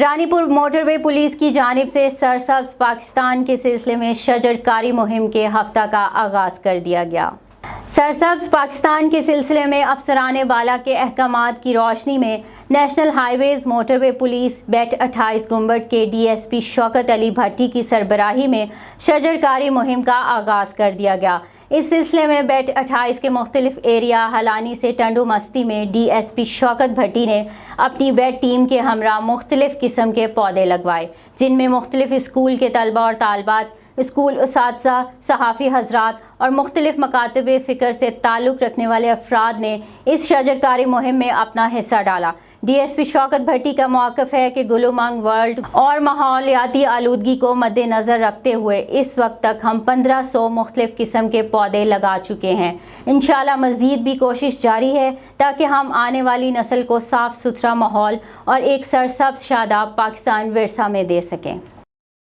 رانی پور موٹر وے پولیس کی جانب سے سرسبز پاکستان کے سلسلے میں شجرکاری مہم کے ہفتہ کا آغاز کر دیا گیا۔ سرسبز پاکستان کے سلسلے میں افسران بالا کے احکامات کی روشنی میں نیشنل ہائی ویز موٹر وے پولیس بیٹ 28 گنبد کے D S P Shaukat Ali بھٹی کی سربراہی میں شجرکاری مہم کا آغاز کر دیا گیا۔ اس سلسلے میں بیٹ 28 کے مختلف ایریا ہلانی سے ٹنڈو مستی میں ڈی ایس پی شوکت بھٹی نے اپنی بیٹ ٹیم کے ہمراہ مختلف قسم کے پودے لگوائے، جن میں مختلف اسکول کے طلبہ اور طالبات، اسکول اساتذہ، صحافی حضرات اور مختلف مکاتب فکر سے تعلق رکھنے والے افراد نے اس شجرکاری مہم میں اپنا حصہ ڈالا۔ ڈی ایس پی شوکت بھٹی کا موقف ہے کہ گل امنگ ورلڈ اور ماحولیاتی آلودگی کو مد نظر رکھتے ہوئے اس وقت تک ہم 1500 مختلف قسم کے پودے لگا چکے ہیں۔ انشاءاللہ مزید بھی کوشش جاری ہے تاکہ ہم آنے والی نسل کو صاف ستھرا ماحول اور ایک سرسبز شاداب پاکستان ورثہ میں دے سکیں۔